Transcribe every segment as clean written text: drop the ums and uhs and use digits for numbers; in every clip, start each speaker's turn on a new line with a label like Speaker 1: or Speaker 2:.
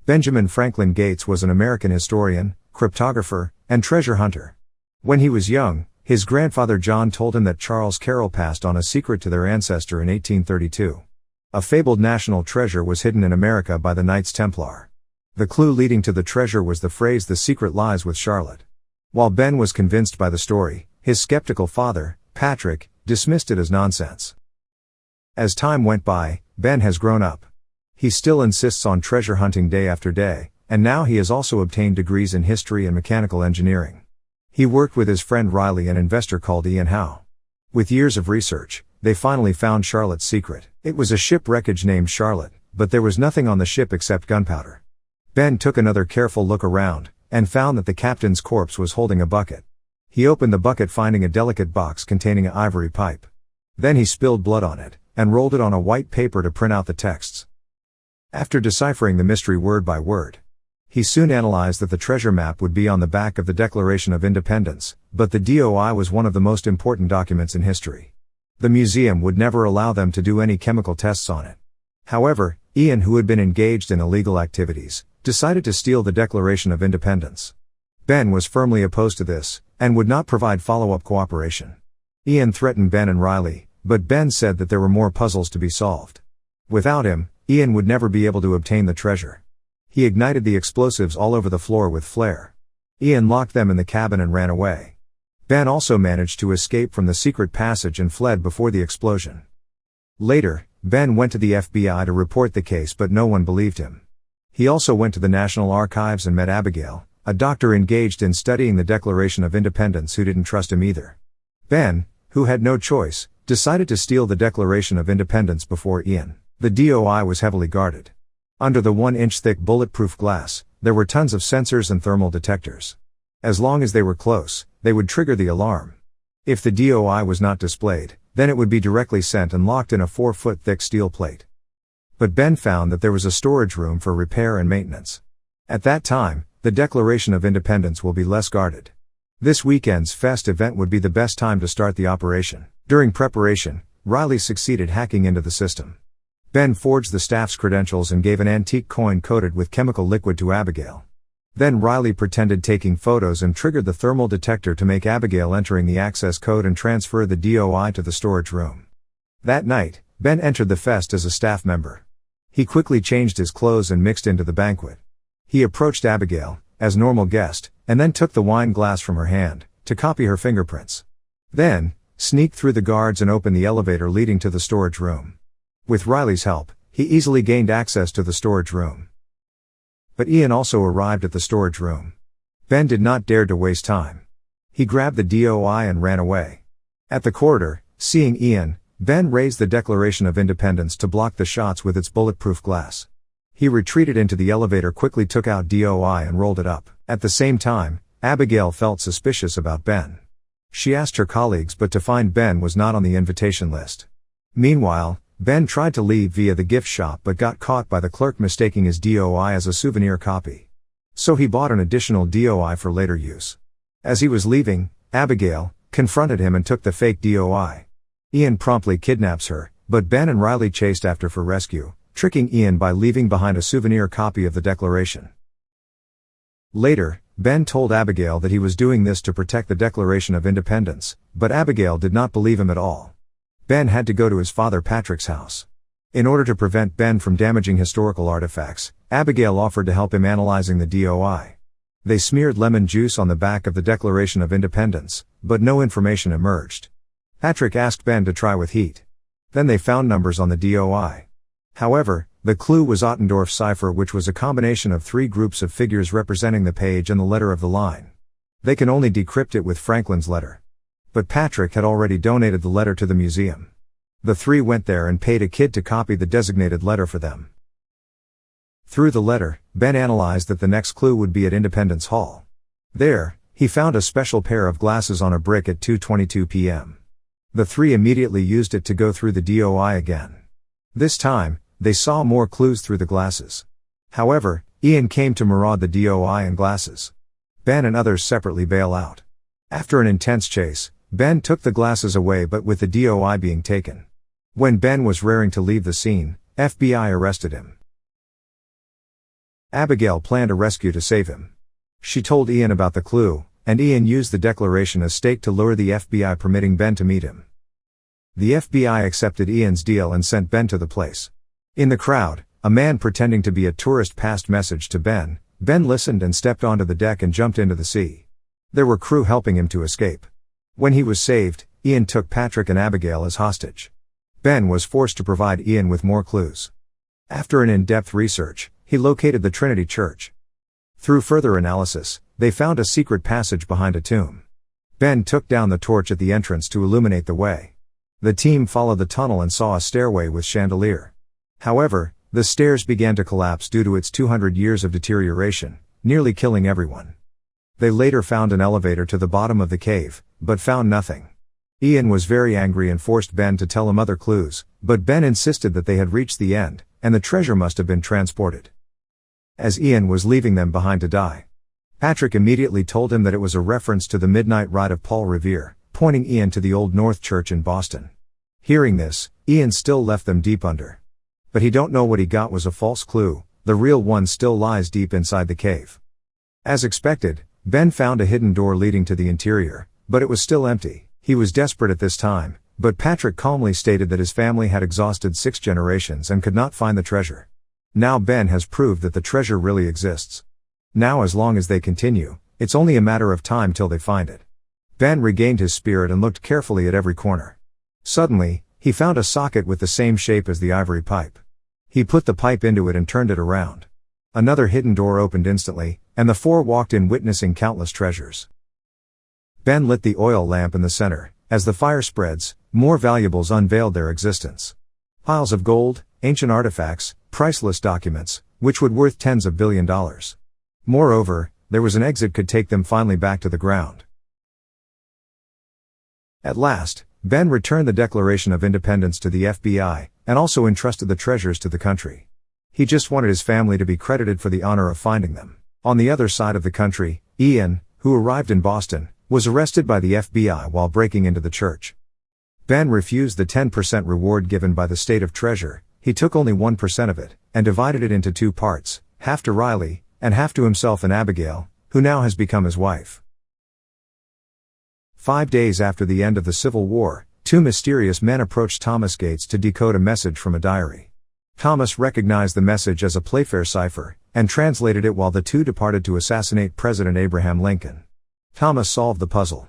Speaker 1: Benjamin Franklin Gates was an American historian, cryptographer, and treasure hunter. When he was young, his grandfather John told him that Charles Carroll passed on a secret to their ancestor in 1832. A fabled national treasure was hidden in America by the Knights Templar. The clue leading to the treasure was the phrase "the secret lies with Charlotte." While Ben was convinced by the story, his skeptical father, Patrick, dismissed it as nonsense. As time went by, Ben has grown up. He still insists on treasure hunting day after day, and now he has also obtained degrees in history and mechanical engineering. He worked with his friend Riley, an investor called Ian Howe. With years of research, they finally found Charlotte's secret. It was a ship wreckage named Charlotte, but there was nothing on the ship except gunpowder. Ben took another careful look around, and found that the captain's corpse was holding a bucket. He opened the bucket, finding a delicate box containing an ivory pipe. Then he spilled blood on it, and rolled it on a white paper to print out the texts. After deciphering the mystery word by word, he soon analyzed that the treasure map would be on the back of the Declaration of Independence, but the DOI was one of the most important documents in history. The museum would never allow them to do any chemical tests on it. However, Ian, who had been engaged in illegal activities, decided to steal the Declaration of Independence. Ben was firmly opposed to this, and would not provide follow-up cooperation. Ian threatened Ben and Riley, but Ben said that there were more puzzles to be solved. Without him, Ian would never be able to obtain the treasure. He ignited the explosives all over the floor with flare. Ian locked them in the cabin and ran away. Ben also managed to escape from the secret passage and fled before the explosion. Later, Ben went to the FBI to report the case, but no one believed him. He also went to the National Archives and met Abigail, a doctor engaged in studying the Declaration of Independence, who didn't trust him either. Ben, who had no choice, decided to steal the Declaration of Independence before Ian. The DOI was heavily guarded. Under the 1-inch thick bulletproof glass, there were tons of sensors and thermal detectors. As long as they were close, they would trigger the alarm. If the DOI was not displayed, then it would be directly sent and locked in a 4-foot thick steel plate. But Ben found that there was a storage room for repair and maintenance. At that time, the Declaration of Independence will be less guarded. This weekend's fest event would be the best time to start the operation. During preparation, Riley succeeded hacking into the system. Ben forged the staff's credentials and gave an antique coin coated with chemical liquid to Abigail. Then Riley pretended taking photos and triggered the thermal detector to make Abigail entering the access code and transfer the DOI to the storage room. That night, Ben entered the fest as a staff member. He quickly changed his clothes and mixed into the banquet. He approached Abigail, as normal guest, and then took the wine glass from her hand, to copy her fingerprints. Then, sneaked through the guards and opened the elevator leading to the storage room. With Riley's help, he easily gained access to the storage room. But Ian also arrived at the storage room. Ben did not dare to waste time. He grabbed the DOI and ran away. At the corridor, seeing Ian, Ben raised the Declaration of Independence to block the shots with its bulletproof glass. He retreated into the elevator, quickly took out DOI and rolled it up. At the same time, Abigail felt suspicious about Ben. She asked her colleagues, but to find Ben was not on the invitation list. Meanwhile, Ben tried to leave via the gift shop but got caught by the clerk mistaking his DOI as a souvenir copy. So he bought an additional DOI for later use. As he was leaving, Abigail confronted him and took the fake DOI. Ian promptly kidnaps her, but Ben and Riley chased after for rescue, tricking Ian by leaving behind a souvenir copy of the Declaration. Later, Ben told Abigail that he was doing this to protect the Declaration of Independence, but Abigail did not believe him at all. Ben had to go to his father Patrick's house. In order to prevent Ben from damaging historical artifacts, Abigail offered to help him analyzing the DOI. They smeared lemon juice on the back of the Declaration of Independence, but no information emerged. Patrick asked Ben to try with heat. Then they found numbers on the DOI. However, the clue was Ottendorf's cipher, which was a combination of 3 groups of figures representing the page and the letter of the line. They can only decrypt it with Franklin's letter. But Patrick had already donated the letter to the museum. The 3 went there and paid a kid to copy the designated letter for them. Through the letter, Ben analyzed that the next clue would be at Independence Hall. There, he found a special pair of glasses on a brick at 2:22 p.m. The 3 immediately used it to go through the DOI again. This time, they saw more clues through the glasses. However, Ian came to maraud the DOI and glasses. Ben and others separately bail out. After an intense chase, Ben took the glasses away, but with the DOI being taken. When Ben was raring to leave the scene, FBI arrested him. Abigail planned a rescue to save him. She told Ian about the clue, and Ian used the declaration as stake to lure the FBI, permitting Ben to meet him. The FBI accepted Ian's deal and sent Ben to the place. In the crowd, a man pretending to be a tourist passed message to Ben. Ben listened and stepped onto the deck and jumped into the sea. There were crew helping him to escape. When he was saved, Ian took Patrick and Abigail as hostage. Ben was forced to provide Ian with more clues. After an in-depth research, he located the Trinity Church. Through further analysis, they found a secret passage behind a tomb. Ben took down the torch at the entrance to illuminate the way. The team followed the tunnel and saw a stairway with chandelier. However, the stairs began to collapse due to its 200 years of deterioration, nearly killing everyone. They later found an elevator to the bottom of the cave, but found nothing. Ian was very angry and forced Ben to tell him other clues, but Ben insisted that they had reached the end, and the treasure must have been transported. As Ian was leaving them behind to die, Patrick immediately told him that it was a reference to the Midnight Ride of Paul Revere, pointing Ian to the Old North Church in Boston. Hearing this, Ian still left them deep under. But he don't know what he got was a false clue, the real one still lies deep inside the cave. As expected, Ben found a hidden door leading to the interior, but it was still empty. He was desperate at this time, but Patrick calmly stated that his family had exhausted 6 generations and could not find the treasure. Now Ben has proved that the treasure really exists. Now as long as they continue, it's only a matter of time till they find it. Ben regained his spirit and looked carefully at every corner. Suddenly, he found a socket with the same shape as the ivory pipe. He put the pipe into it and turned it around. Another hidden door opened instantly, and the 4 walked in, witnessing countless treasures. Ben lit the oil lamp in the center. As the fire spreads, more valuables unveiled their existence. Piles of gold, ancient artifacts, priceless documents, which would worth tens of $billions. Moreover, there was an exit could take them finally back to the ground. At last, Ben returned the Declaration of Independence to the FBI, and also entrusted the treasures to the country. He just wanted his family to be credited for the honor of finding them. On the other side of the country, Ian, who arrived in Boston, was arrested by the FBI while breaking into the church. Ben refused the 10% reward given by the state of treasure. He took only 1% of it, and divided it into 2 parts, half to Riley, and half to himself and Abigail, who now has become his wife. 5 days after the end of the Civil War, 2 mysterious men approached Thomas Gates to decode a message from a diary. Thomas recognized the message as a Playfair cipher, and translated it while the 2 departed to assassinate President Abraham Lincoln. Thomas solved the puzzle.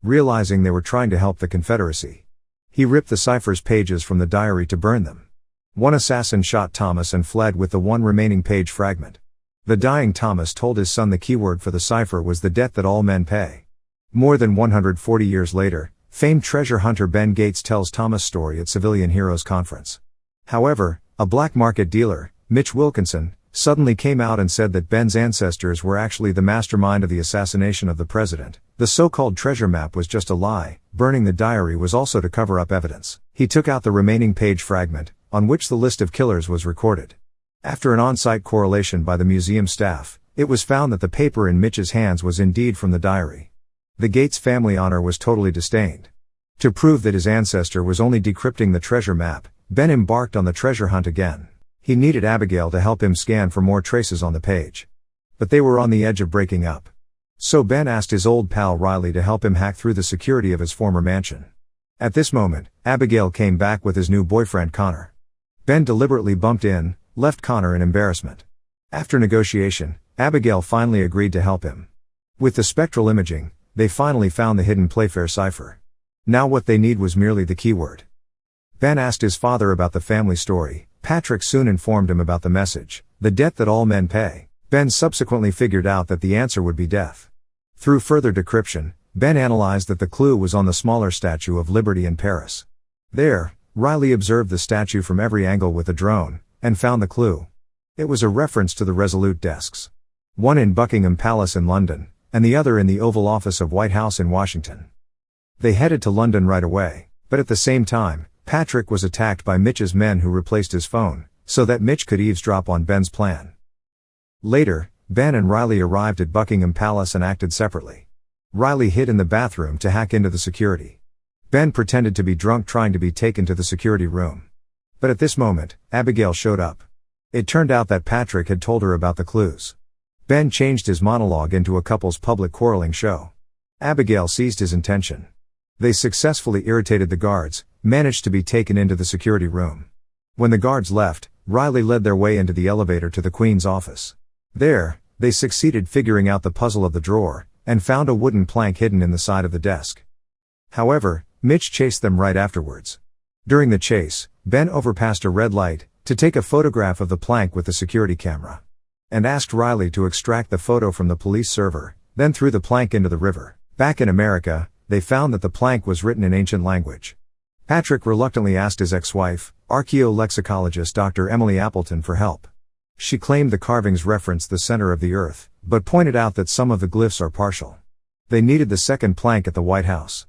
Speaker 1: Realizing they were trying to help the Confederacy, he ripped the cipher's pages from the diary to burn them. One assassin shot Thomas and fled with the one remaining page fragment. The dying Thomas told his son the keyword for the cipher was the debt that all men pay. More than 140 years later, famed treasure hunter Ben Gates tells Thomas' story at Civilian Heroes Conference. However, a black market dealer, Mitch Wilkinson, suddenly came out and said that Ben's ancestors were actually the mastermind of the assassination of the president. The so-called treasure map was just a lie. Burning the diary was also to cover up evidence. He took out the remaining page fragment, on which the list of killers was recorded. After an on-site correlation by the museum staff, it was found that the paper in Mitch's hands was indeed from the diary. The Gates family honor was totally disdained. To prove that his ancestor was only decrypting the treasure map, Ben embarked on the treasure hunt again. He needed Abigail to help him scan for more traces on the page. But they were on the edge of breaking up. So Ben asked his old pal Riley to help him hack through the security of his former mansion. At this moment, Abigail came back with his new boyfriend Connor. Ben deliberately bumped in, left Connor in embarrassment. After negotiation, Abigail finally agreed to help him. With the spectral imaging, they finally found the hidden Playfair cipher. Now what they need was merely the keyword. Ben asked his father about the family story. Patrick soon informed him about the message, the debt that all men pay. Ben subsequently figured out that the answer would be death. Through further decryption, Ben analyzed that the clue was on the smaller Statue of Liberty in Paris. There, Riley observed the statue from every angle with a drone, and found the clue. It was a reference to the Resolute desks. One in Buckingham Palace in London, and the other in the Oval Office of White House in Washington. They headed to London right away, but at the same time, Patrick was attacked by Mitch's men who replaced his phone, so that Mitch could eavesdrop on Ben's plan. Later, Ben and Riley arrived at Buckingham Palace and acted separately. Riley hid in the bathroom to hack into the security. Ben pretended to be drunk trying to be taken to the security room. But at this moment, Abigail showed up. It turned out that Patrick had told her about the clues. Ben changed his monologue into a couple's public quarreling show. Abigail seized his intention. They successfully irritated the guards, managed to be taken into the security room. When the guards left, Riley led their way into the elevator to the Queen's office. There, they succeeded figuring out the puzzle of the drawer, and found a wooden plank hidden in the side of the desk. However, Mitch chased them right afterwards. During the chase, Ben overpassed a red light, to take a photograph of the plank with the security camera. And asked Riley to extract the photo from the police server, then threw the plank into the river. Back in America, they found that the plank was written in ancient language. Patrick reluctantly asked his ex-wife, archaeolexicologist Dr. Emily Appleton, for help. She claimed the carvings referenced the center of the earth, but pointed out that some of the glyphs are partial. They needed the second plank at the White House.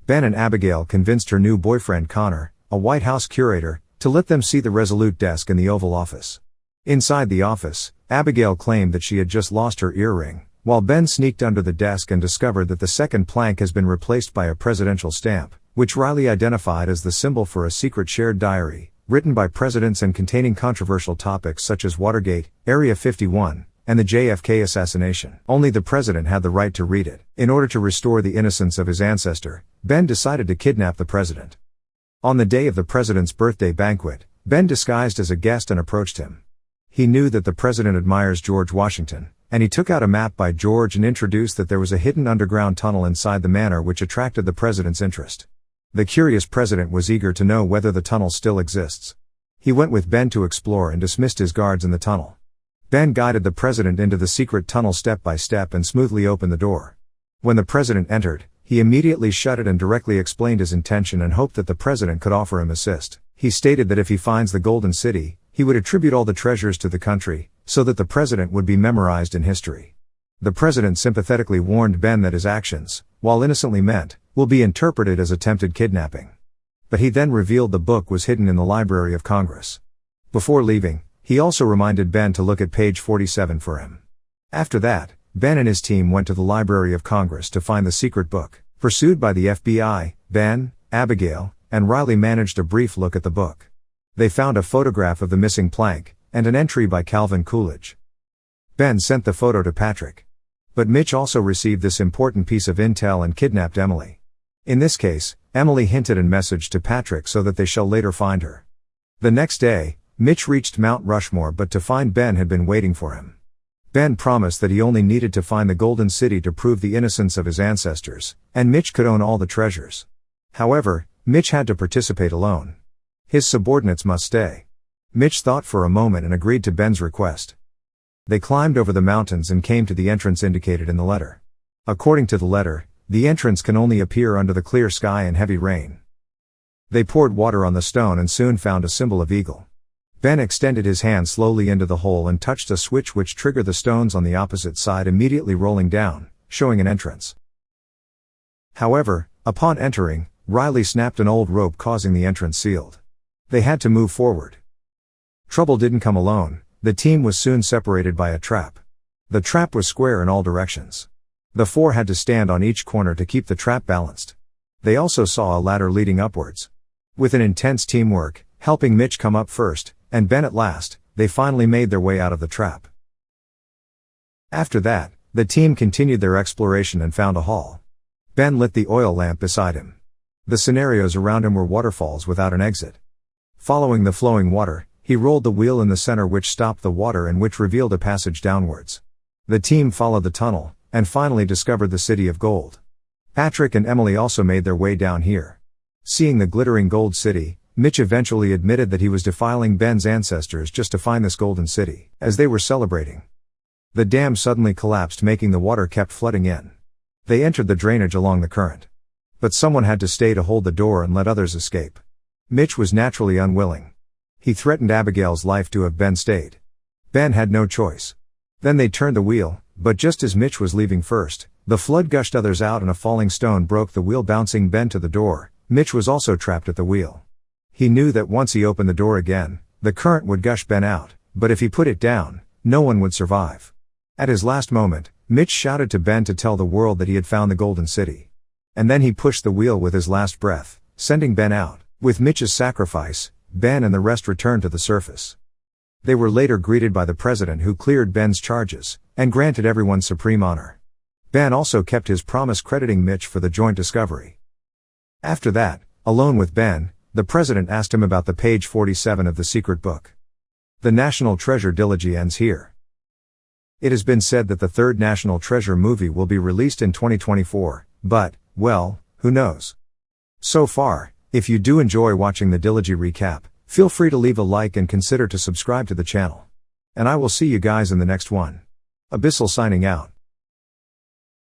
Speaker 1: Ben and Abigail convinced her new boyfriend Connor, a White House curator, to let them see the Resolute desk in the Oval Office. Inside the office, Abigail claimed that she had just lost her earring, while Ben sneaked under the desk and discovered that the second plank has been replaced by a presidential stamp, which Riley identified as the symbol for a secret shared diary, written by presidents and containing controversial topics such as Watergate, Area 51, and the JFK assassination. Only the president had the right to read it. In order to restore the innocence of his ancestor, Ben decided to kidnap the president. On the day of the president's birthday banquet, Ben disguised as a guest and approached him. He knew that the president admires George Washington, and he took out a map by George and introduced that there was a hidden underground tunnel inside the manor which attracted the president's interest. The curious president was eager to know whether the tunnel still exists. He went with Ben to explore and dismissed his guards in the tunnel. Ben guided the president into the secret tunnel step by step and smoothly opened the door. When the president entered, he immediately shut it and directly explained his intention and hoped that the president could offer him assist. He stated that if he finds the Golden City, he would attribute all the treasures to the country, so that the president would be memorized in history. The president sympathetically warned Ben that his actions, while innocently meant, will be interpreted as attempted kidnapping. But he then revealed the book was hidden in the Library of Congress. Before leaving, he also reminded Ben to look at page 47 for him. After that, Ben and his team went to the Library of Congress to find the secret book. Pursued by the FBI, Ben, Abigail, and Riley managed a brief look at the book. They found a photograph of the missing plank, and an entry by Calvin Coolidge. Ben sent the photo to Patrick. But Mitch also received this important piece of intel and kidnapped Emily. In this case, Emily hinted and messaged to Patrick so that they shall later find her. The next day, Mitch reached Mount Rushmore, but to find Ben had been waiting for him. Ben promised that he only needed to find the Golden City to prove the innocence of his ancestors, and Mitch could own all the treasures. However, Mitch had to participate alone. His subordinates must stay. Mitch thought for a moment and agreed to Ben's request. They climbed over the mountains and came to the entrance indicated in the letter. According to the letter, the entrance can only appear under the clear sky and heavy rain. They poured water on the stone and soon found a symbol of eagle. Ben extended his hand slowly into the hole and touched a switch which triggered the stones on the opposite side immediately rolling down, showing an entrance. However, upon entering, Riley snapped an old rope causing the entrance sealed. They had to move forward. Trouble didn't come alone, the team was soon separated by a trap. The trap was square in all directions. The four had to stand on each corner to keep the trap balanced. They also saw a ladder leading upwards. With an intense teamwork, helping Mitch come up first, and Ben at last, they finally made their way out of the trap. After that, the team continued their exploration and found a hall. Ben lit the oil lamp beside him. The scenarios around him were waterfalls without an exit. Following the flowing water, he rolled the wheel in the center which stopped the water and which revealed a passage downwards. The team followed the tunnel, and finally discovered the City of Gold. Patrick and Emily also made their way down here. Seeing the glittering gold city, Mitch eventually admitted that he was defiling Ben's ancestors just to find this golden city. As they were celebrating, the dam suddenly collapsed, making the water kept flooding in. They entered the drainage along the current. But someone had to stay to hold the door and let others escape. Mitch was naturally unwilling. He threatened Abigail's life to have Ben stayed. Ben had no choice. Then they turned the wheel, but just as Mitch was leaving first, the flood gushed others out and a falling stone broke the wheel, bouncing Ben to the door. Mitch was also trapped at the wheel. He knew that once he opened the door again, the current would gush Ben out, but if he put it down, no one would survive. At his last moment, Mitch shouted to Ben to tell the world that he had found the Golden City. And then he pushed the wheel with his last breath, sending Ben out. With Mitch's sacrifice, Ben and the rest returned to the surface. They were later greeted by the president, who cleared Ben's charges and granted everyone supreme honor. Ben also kept his promise, crediting Mitch for the joint discovery. After that, alone with Ben, the president asked him about the page 47 of the secret book. The National Treasure Dilogy ends here. It has been said that the third National Treasure movie will be released in 2024, but, well, who knows? So far, if you do enjoy watching the Dilogy recap, feel free to leave a like and consider to subscribe to the channel. And I will see you guys in the next one. Abyssal signing out.